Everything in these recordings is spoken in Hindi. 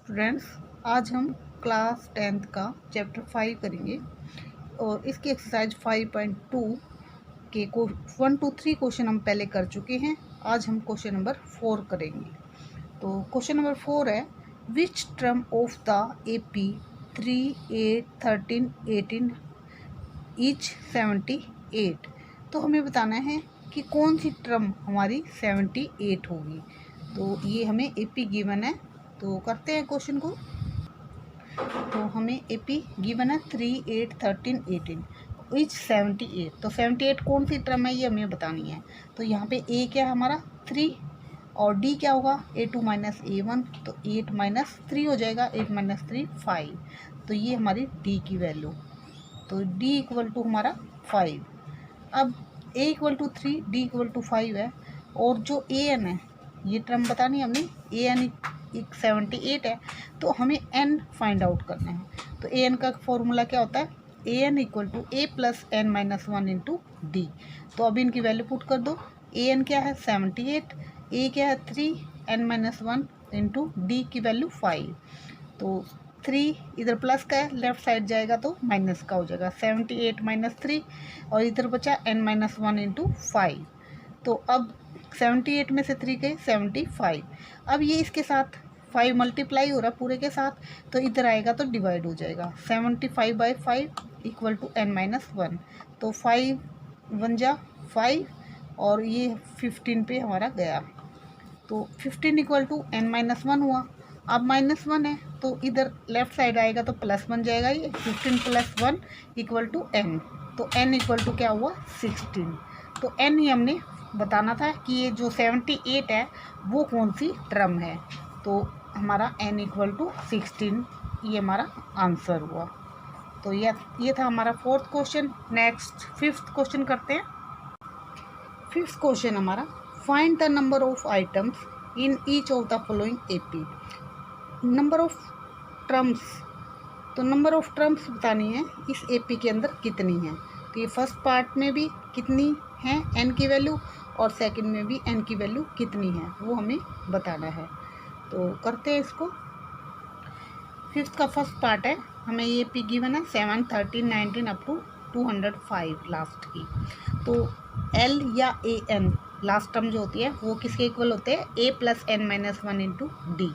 स्टूडेंट्स, आज हम क्लास 10th का चैप्टर 5 करेंगे और इसकी एक्सरसाइज 5.2 के 1 to 3 क्वेश्चन हम पहले कर चुके हैं। आज हम क्वेश्चन नंबर 4 करेंगे। तो क्वेश्चन नंबर 4 है, which term of the AP 3, 8, 13, 18 each 78। तो हमें बताना है कि कौन सी टर्म हमारी 78 होगी। तो ये हमें AP गिवन है, तो करते हैं क्वेश्चन को। तो हमें AP गिवन है 3, 8, 13, 18 इच 78। तो 78 कौन सी टर्म है ये हमें बतानी है। तो यहाँ पे A क्या है हमारा 3 और D क्या होगा A2 माइनस A1, तो 8 माइनस 3 हो जाएगा, 8 माइनस 3 5। तो ये हमारी D की वैल्यू, तो D इक्वल टू हमारा 5। अब A equal to 3, D equal to 5 है और जो AN है ये टर्म बतानी है हमने, AN 78 है, तो हमें N फाइंड आउट करना है। तो AN का फॉर्मूला क्या होता है, AN equal to A plus N minus 1 into D। तो अब इनकी वैल्यू पुट कर दो। AN क्या है 78, A क्या है 3, N माइनस 1 इंटू D की वैल्यू 5। तो 3 इधर प्लस का है, लेफ्ट साइड जाएगा तो माइनस का हो जाएगा, 78 माइनस 3 और इधर बचा N माइनस 1 इंटू 5। तो अब 78 में से 3 गए 75। अब ये इसके साथ 5 मल्टीप्लाई हो रहा है पूरे के साथ, तो इधर आएगा तो डिवाइड हो जाएगा, 75/5 इक्वल टू N माइनस 1। तो 5 1 जा 5 और ये 15 पे हमारा गया, तो 15 इक्वल टू N माइनस 1 हुआ। अब माइनस 1 है तो इधर लेफ्ट साइड आएगा तो प्लस बन जाएगा, ये 15 प्लस 1 इक्वल टू N। तो N इक्वल टू क्या हुआ 16। तो N ही हमने बताना था कि ये जो 78 है वो कौन सी टर्म है। तो हमारा N इक्वल टू 16 ये हमारा आंसर हुआ। तो ये था हमारा 4th question. Next 5th question करते हैं। 5th क्वेश्चन हमारा, find the number of items in each of the following AP। Number of terms, तो नंबर ऑफ टर्म्स बतानी है इस AP के अंदर कितनी है। तो ये फर्स्ट पार्ट में भी कितनी है N की वैल्यू और सेकंड में भी N की वैल्यू कितनी है वो हमें बताना है। तो करते हैं इसको। 5th का फर्स्ट पार्ट है, हमें ये AP गिवन है 7, 13, 19 अप टू 205 लास्ट की। तो L या AN लास्ट टर्म जो होती है वो किसके इक्वल होते हैं, A plus N minus 1 into D।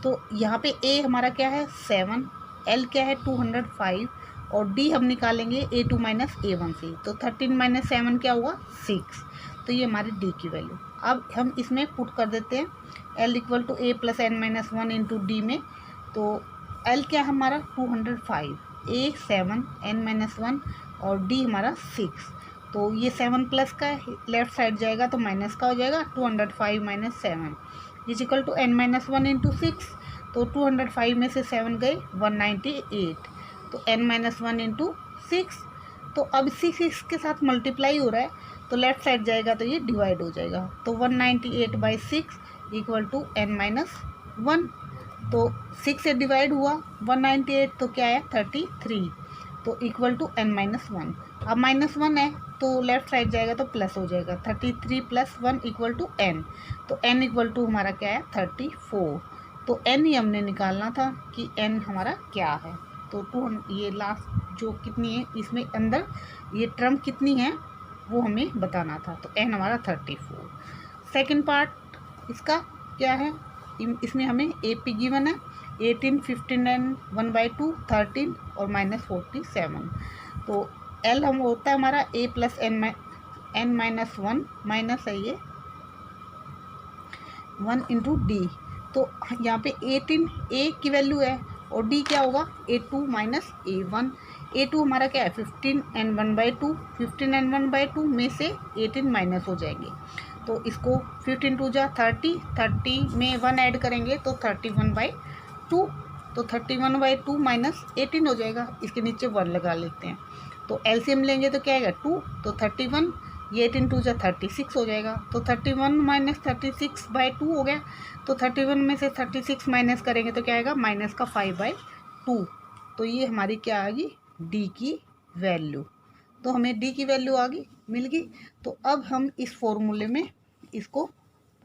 तो यहाँ पे A हमारा क्या है 7, L क्या है 205 और D हम निकालेंगे A2 माइनस A1 से। तो 13 माइनस 7 क्या हुआ 6। तो ये हमारी D की वैल्यू। अब हम इसमें पुट कर देते हैं L equal to A plus N minus 1 into D में। तो L क्या हमारा 205, A 7, N माइनस 1 और D हमारा 6। तो ये 7 प्लस का है, लेफ्ट साइड जाएगा तो माइनस का हो जाएगा, 205 minus 7 is equal to N minus 1 into 6। तो 205 में से 7 गए 198, तो N माइनस 1 इंटू 6। तो अब 6 इसके साथ मल्टीप्लाई हो रहा है तो लेफ्ट साइड जाएगा तो ये डिवाइड हो जाएगा, तो 198/6 इक्वल टू N माइनस 1। तो 6 से डिवाइड हुआ 198 तो क्या है 33, तो इक्वल टू N माइनस 1। अब माइनस 1 है तो लेफ्ट साइड जाएगा तो प्लस हो जाएगा, 33 प्लस 1 इक्वल टू N। तो N इक्वल टू हमारा क्या है 34। तो N ही हमने निकालना था कि N हमारा क्या है। तो ये लास्ट जो कितनी है इसमें अंदर ये टर्म कितनी है वो हमें बताना था। तो N हमारा 34। सेकेंड पार्ट इसका क्या है, इसमें हमें AP गिवन है 18, 15 एंड 1/2, 13 और माइनस 47। तो L हम होता है हमारा A plus N minus 1 minus है ये 1 इंटू D। तो यहाँ पे 18 A की वैल्यू है और D क्या होगा A2 माइनस A1। A2 हमारा क्या है 15 एंड 1/2, 15 एंड 1/2 में से 18 माइनस हो जाएंगे। तो इसको 15 2 जा 30, 30 में 1 ऐड करेंगे तो 31/2। तो 31/2 माइनस 18 हो जाएगा, इसके नीचे 1 लगा लेते हैं। तो एलसीएम लेंगे तो क्या आएगा 2, तो 31, ये 18 2 जा 36 हो जाएगा। तो 31 माइनस 36/2 हो गया। तो 31 में से 36 माइनस करेंगे तो क्या आएगा माइनस का 5/2। तो ये हमारी क्या आ गई D की वैल्यू। तो हमें D की वैल्यू आ गई, मिल गई। तो अब हम इस फॉर्मूले में इसको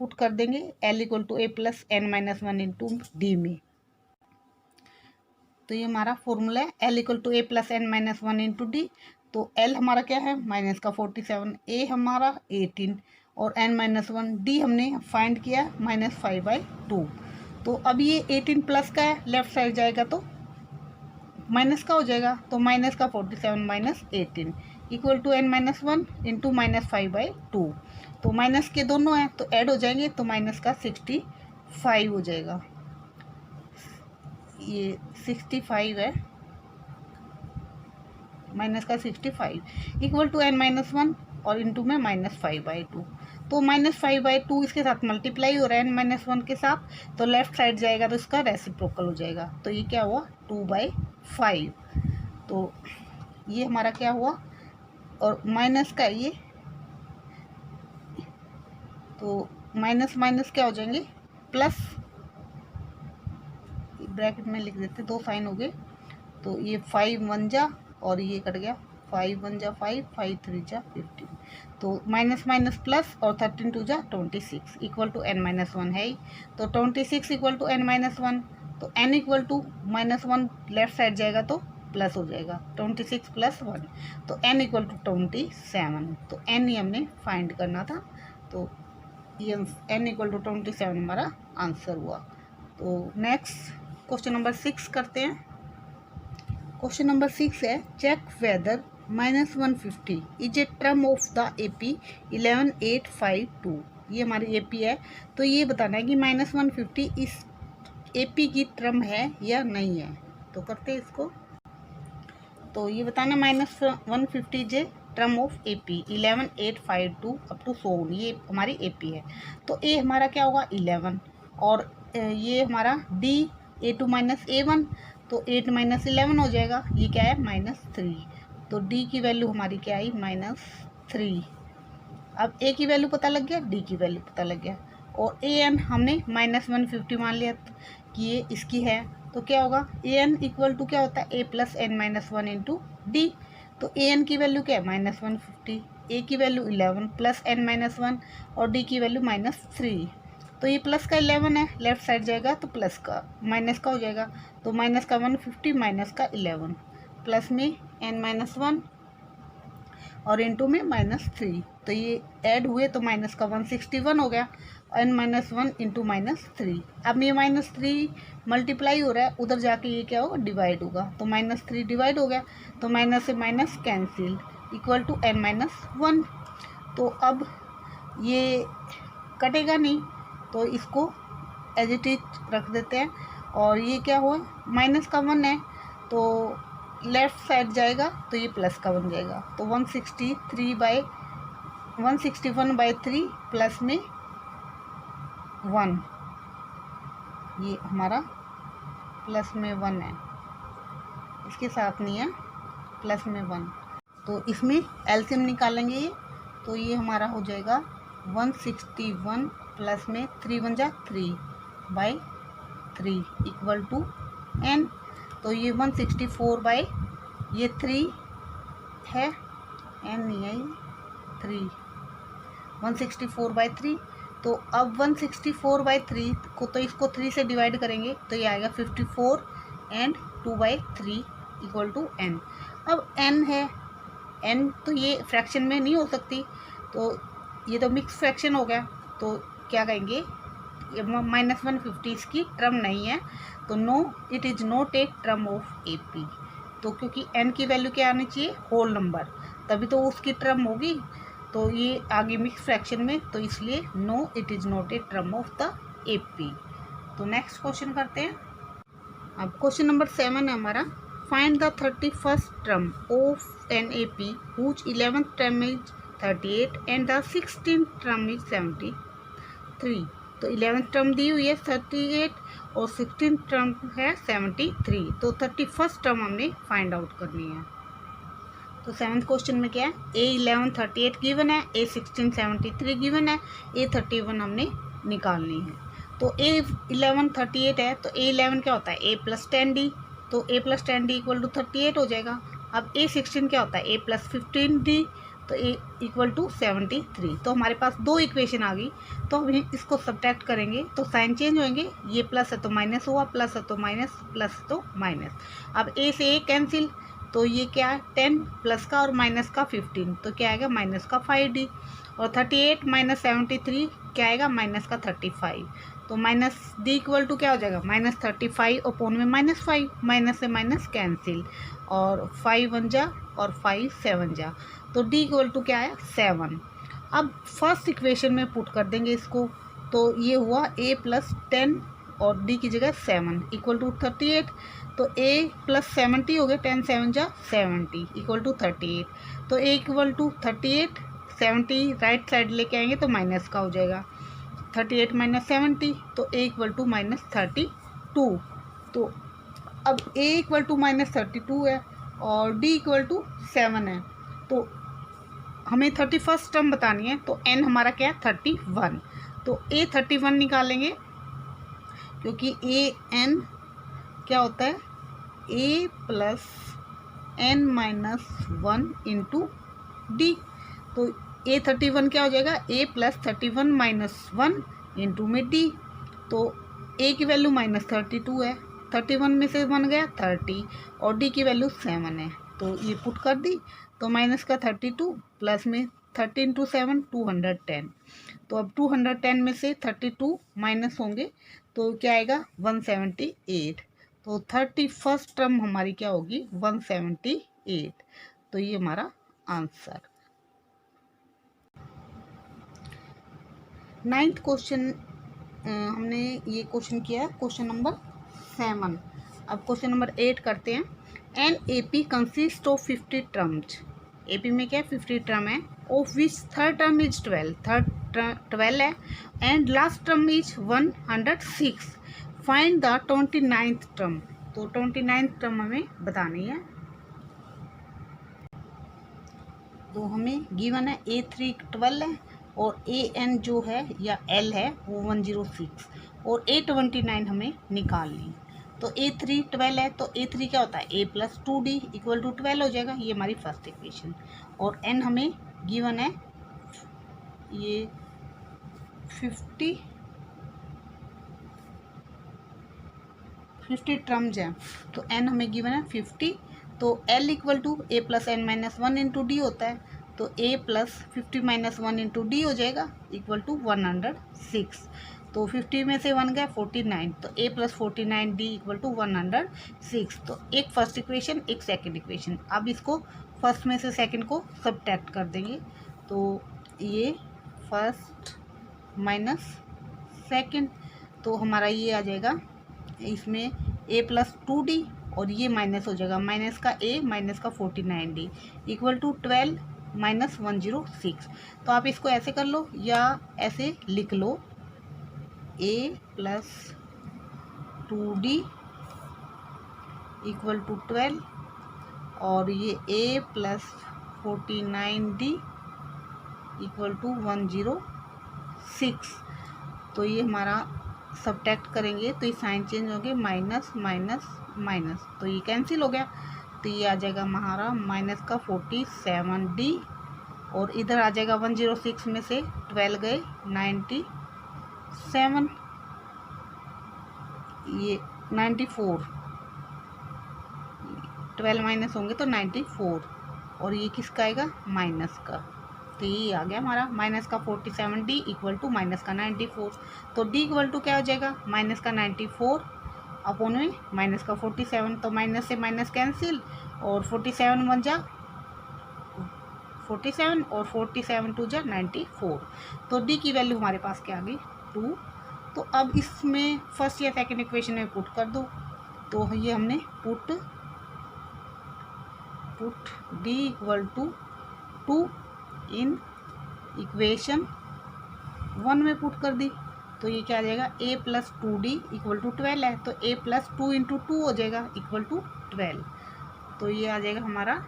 पुट कर देंगे L equal to A plus N minus 1 into D में। तो ये हमारा फॉर्मूला है L equal to A plus N minus 1 into D. तो L हमारा क्या है माइनस का 47, A हमारा 18 और N माइनस 1, डी हमने फाइंड किया -5/2। तो अब ये 18 प्लस का है, लेफ्ट साइड जाएगा तो माइनस का हो जाएगा, तो माइनस का 47 minus 18 equal to N minus 1 into -5/2। तो माइनस के दोनों हैं तो ऐड हो जाएंगे, तो माइनस का 65 हो जाएगा। ये 65 है, माइनस का 65 इक्वल टू N माइनस 1 और इंटू में -5/2। तो -5/2 इसके साथ मल्टीप्लाई हो रहा है N माइनस 1 के साथ, तो लेफ्ट साइड जाएगा तो इसका रेसिप्रोकल हो जाएगा। तो ये क्या हुआ 2/5। तो ये हमारा क्या हुआ, और माइनस का ये, तो माइनस माइनस क्या हो जाएंगे प्लस, ब्रैकेट में लिख देते, दो साइन हो गए। तो ये 5 1 जा और ये कट गया, 5 1 जा 5, 5 3 जा 15। तो माइनस माइनस प्लस और 13 2 जा 26 इक्वल टू N माइनस 1 है ही। तो 26 इक्वल टू N माइनस 1, तो N equal to -1 left side जाएगा तो प्लस हो जाएगा, 26 प्लस 1, तो N इक्वल टू 27। तो N ही हमने फाइंड करना था, तो ये N इक्वल टू 27 हमारा आंसर हुआ। तो नेक्स्ट क्वेश्चन नंबर 6 करते हैं। क्वेश्चन नंबर 6 है, check whether -150 is a term of the AP 11852। ये हमारी AP है, तो ये बताना है कि -150 इस AP की टर्म है या नहीं है। तो करते हैं इसको। तो ये बताना -150 is a term of AP 11852 up to so, ये हमारी AP है। तो A हमारा क्या होगा 11, और ये हमारा D A2 माइनस A1, तो 8 माइनस 11 हो जाएगा, ये क्या है -3। तो D की वैल्यू हमारी क्या आई -3। अब A की वैल्यू पता लग गया, D की वैल्यू पता लग गया, और AN हमने -150 मान लिया कि ये इसकी है। तो क्या होगा AN इक्वल टू क्या होता है A plus N minus 1 into D. तो AN की वैल्यू क्या है -150, A की वैल्यू 11 प्लस N माइनस 1 और D की वैल्यू -3। तो ये प्लस का 11 है, लेफ्ट साइड जाएगा तो प्लस का माइनस का हो जाएगा, तो माइनस का 150 माइनस का 11 प्लस में N माइनस 1 और इंटू में -3। तो ये ऐड हुए तो माइनस का 161 हो गया, N माइनस 1 इंटू -3। अब ये -3 मल्टीप्लाई हो रहा है, उधर जाके ये क्या होगा डिवाइड होगा, तो -3 डिवाइड हो गया, तो माइनस से minus cancel equal to N minus 1। तो अब ये कटेगा नहीं, तो इसको एज इट इज रख देते हैं, और ये क्या हुआ माइनस का 1 है, तो लेफ्ट साइड जाएगा तो ये प्लस का बन जाएगा, तो 161/3 प्लस में 1, ये हमारा प्लस में 1 है, इसके साथ नहीं है, प्लस में 1। तो इसमें एलसीएम निकालेंगे ये, तो ये हमारा हो जाएगा 161 प्लस में 3 1 जा 3/3 इक्वल टू N। तो ये 164 ये 3 है, N नहीं है, 3 164/3। तो अब 164/3 को, तो इसको 3 से डिवाइड करेंगे तो ये आएगा 54 एंड 2/3 इक्वल टू N। अब N है, N तो ये फ्रैक्शन में नहीं हो सकती, तो ये तो मिक्स फ्रैक्शन हो गया, तो क्या कहेंगे -150 इसकी टर्म नहीं है, तो no it is not a term of AP। तो क्योंकि N की वैल्यू क्या आनी चाहिए होल नंबर, तभी तो उसकी टर्म होगी, तो ये आगे मिक्स फ्रैक्शन में, तो इसलिए no it is not a term of the AP। तो नेक्स्ट क्वेश्चन करते हैं। अब क्वेश्चन नंबर 7 है हमारा, find the 31st term of an AP whose 11th term is 38 and the 16th term is 73। तो 11th टर्म दी हुई है 38 और 16th टर्म है 73, तो 31st टर्म हमने फाइंड आउट करनी है। तो 7th क्वेश्चन में क्या है, A11 38 गिवन है, A16 73 गिवन है, A31 हमने निकालनी है। तो A11 38 है, तो A11 क्या होता है A प्लस 10D, तो A plus 10D equal to 38 हो जाएगा। अब A16 क्या होता है A प्लस 15D, तो तो ए इक्वल टू 73। तो हमारे पास दो इक्वेशन आ गई। तो हम इसको सब्ट्रैक्ट करेंगे तो साइन चेंज होंगे, ये प्लस है तो माइनस हुआ, प्लस है तो माइनस, प्लस तो माइनस। अब ए से ए कैंसिल, तो ये क्या है 10 प्लस का और माइनस का 15, तो क्या आएगा माइनस का 5d। और 38 माइनस 73 क्या आएगा माइनस का 35। तो माइनस डी इक्वल टू क्या हो जाएगा माइनस 35 अपॉन में -5, माइनस से माइनस कैंसिल, और 5 1 जा और 5 7 जा, तो डी इक्वल टू क्या है 7। अब फर्स्ट इक्वेशन में पुट कर देंगे इसको, तो ये हुआ a प्लस 10 और d की जगह 7 इक्वल टू 38। तो a प्लस 70 हो गया, 10 7 जा 70 इक्वल टू 38। तो a equal to 38, 70 right side लेके आएंगे तो माइनस का हो जाएगा, 38 माइनस 70, तो a इक्वल टू माइनस 32। तो अब a इक्वल टू माइनस 32 है और d इक्वल टू 7 है, तो हमें 31st टर्म बतानी है। तो n हमारा क्या है 31, तो a 31 निकालेंगे, क्योंकि a n क्या होता है a plus n minus 1 into D. तो a 31 क्या हो जाएगा a प्लस 31 माइनस 1 इंटू में d। तो a की वैल्यू माइनस 32 है, 31 में से बन गया 30 और d की वैल्यू 7 है, तो ये पुट कर दी। तो माइनस का 32 प्लस में 30 इंटू 7 210। तो अब 210 में से 32 माइनस होंगे तो क्या आएगा 178। तो 31st टर्म हमारी क्या होगी 178। तो ये हमारा आंसर। 9th क्वेश्चन हमने ये क्वेश्चन किया क्वेश्चन नंबर 7। अब क्वेश्चन नंबर 8 करते हैं। An AP consist of 50 terms. AP में क्या 50 टर्म है, of which third term is 12, third 12 है, and last term is 106। Find the 29th term. तो 29th टर्म हमें बतानी है। तो हमें गिवन है A3 12 है और AN जो है या L है वो 106 और A29 हमें निकालनी। तो A3 12 है तो A3 क्या होता है A plus 2D equal to 12 हो जाएगा, ये हमारी फर्स्ट इक्वेशन। और N हमें गिवन है ये 50 टर्म्स हैं, तो N हमें गिवन है 50। तो L equal to A plus N minus 1 into D होता है, तो A plus 50 minus 1 into D हो जाएगा इक्वल टू 106। तो 50 में से 1 गया 49, तो A plus 49 D equal to 106। तो एक फर्स्ट इक्वेशन एक सेकंड इक्वेशन। अब इसको फर्स्ट में से सेकंड को सबट्रैक्ट कर देंगे, तो ये फर्स्ट माइनस सेकंड, तो हमारा ये आ जाएगा इसमें A प्लस 2D और ये माइनस हो जाएगा, माइनस का A माइनस का 49D इक्वल टू 12 माइनस 106। तो आप इसको ऐसे कर लो या ऐसे लिख लो, A plus 2D equal to 12 और ये A plus 49D equal to 106। तो ये हमारा सब्ट्रैक्ट करेंगे तो ये साइन चेंज हो गए, माइनस माइनस माइनस, तो ये कैंसिल हो गया। तो ये आ जाएगा हमारा माइनस का 47D और इधर आ जाएगा 106 में से 12 गए 97, ये 94, 12 माइनस होंगे तो 94 और ये किसका आएगा माइनस का। तो ये आ गया हमारा माइनस का 47D इक्वल टू माइनस का 94। तो D इक्वल टू क्या हो जाएगा माइनस का 94 अपॉन में माइनस का 47, तो माइनस से माइनस कैंसिल और 47 1 जा 47 और 47 2 जा 94। तो D की वैल्यू हमारे पास क्या आ गई 2। तो अब इसमें फर्स्ट या सेकंड इक्वेशन में पुट कर दो, तो ये हमने put D equal to 2 in equation 1 में पुट कर दी। तो ये क्या आ जाएगा A plus 2D equal to 12 है, तो A प्लस 2 इंटू 2 हो जाएगा इक्वल टू 12। तो ये आ जाएगा हमारा,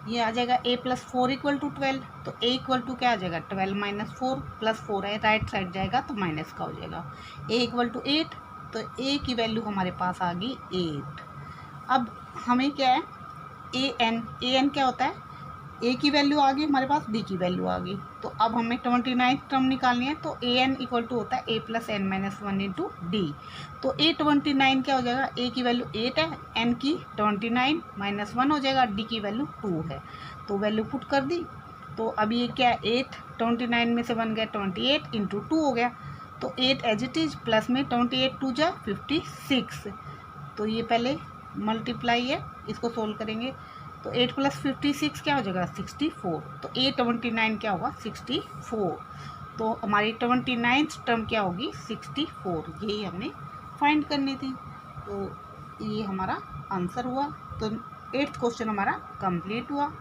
ये आ जाएगा A प्लस 4 इक्वल टू 12। तो A इक्वल टू क्या आ जाएगा 12 माइनस 4 प्लस 4 है, राइट साइड जाएगा तो माइनस का हो जाएगा। A इक्वल टू 8, तो A की वैल्यू हमारे पास आ गई 8। अब हमें क्या है AN क्या होता है ए की वैल्यू आ गई हमारे पास, डी की वैल्यू आ गई। तो अब हमें 29 टर्म निकालनी है, तो ए एन इक्वल टू होता है A plus N minus one into D. तो ए 29 क्या हो जाएगा, ए की वैल्यू 8 है, एन की 29 माइनस 1 हो जाएगा, डी की वैल्यू 2 है। तो वैल्यू पुट कर दी। तो अब ये क्या है, 8 29 में से बन गया 28 इंटू 2 हो गया। तो 8 एज इट इज, प्लस में 28 2 जा 56। तो ये पहले मल्टीप्लाई है, इसको सोल्व करेंगे। तो 8 प्लस 56 क्या हो जाएगा, 64। तो ए 29 क्या होगा, 64। तो हमारी 29th टर्म क्या होगी, 64। यही हमने फाइंड करनी थी। तो ये हमारा आंसर हुआ। तो 8th क्वेश्चन हमारा कंप्लीट हुआ।